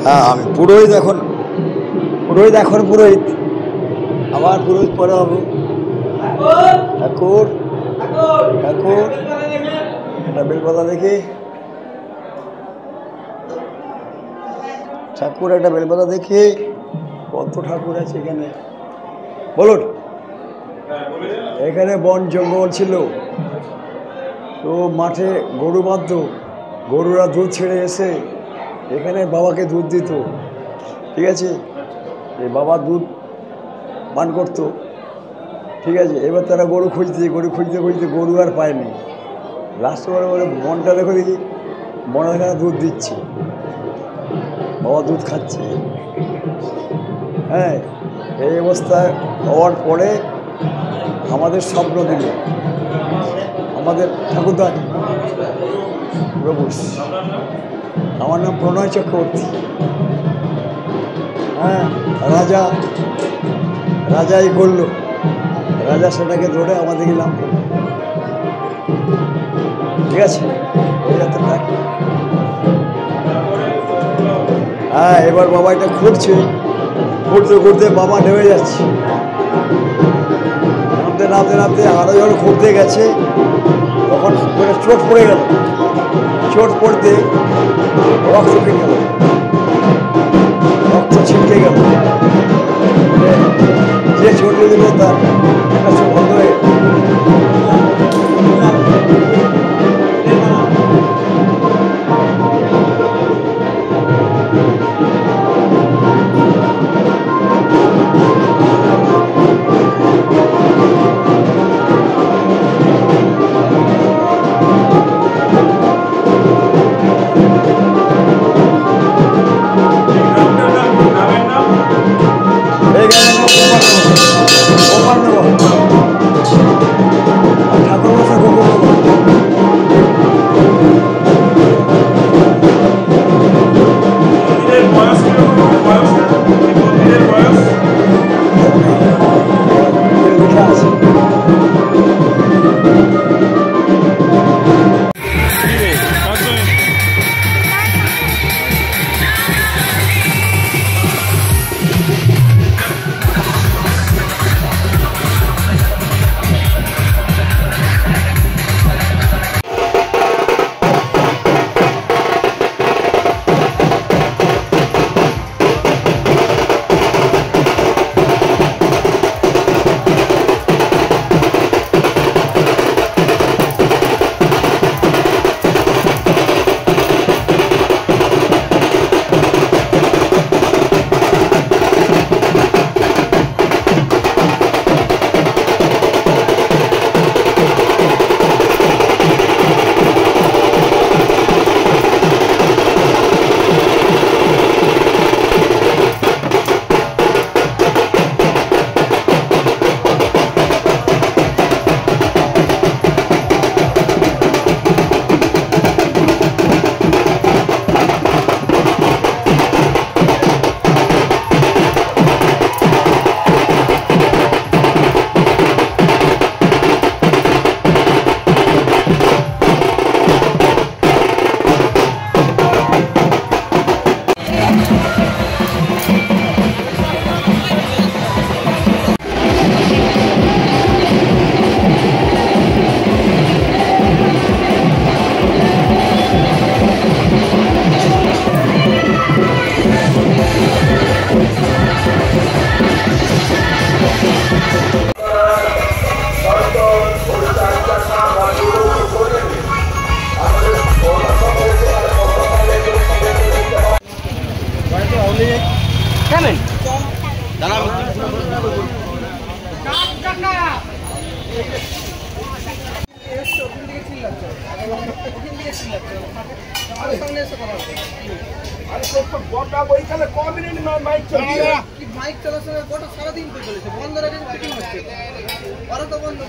হ্যাঁ, আমি পুরোহিত এখন। পুরোহিত আবার পুরোহিত পরে হবে। ঠাকুর একটা বেলপাতা দেখি, ঠাকুর একটা বেলপাতা দেখি। কত ঠাকুর আছে এখানে বলুন। এখানে বন জঙ্গল ছিল, তো মাঠে গরু বাঁধত, গরুরা দুধ ছেড়ে এসে এখানে বাবাকে দুধ দিত। ঠিক আছে, এই বাবা দুধ পান করতো। ঠিক আছে, এবার তারা গরু খুঁজতে গরু আর পায়নি। লাস্টে বলে বনটা দেখো দেখি, বনে এখানে দুধ দিচ্ছে, বাবা দুধ খাচ্ছে। হ্যাঁ, এই অবস্থায় হওয়ার পরে আমাদের স্বপ্ন দিল, আমাদের ঠাকুরদা প্রভু। আমার নাম প্রণয় চক্রবর্তী। হ্যাঁ, রাজাই করল, রাজা সেটাকে ধরে আমাদেরকে নাম করল। ঠিক আছে, হ্যাঁ, এবার বাবা এটা ঘুরতে বাবা নেমে যাচ্ছে। নামতে আরো যখন ঘুরতে গেছে তখন চোট পড়ে গেল। চোট পড়তে রক্ত ছিটকে গেল। যে চোট দিল তার একটা চোখ বন্ধ হয়ে গেল। মাইক চলাচল সারাদিন চলেছে, বন্ধ রেখে ফিটিং হচ্ছে, ওরা তো বন্ধ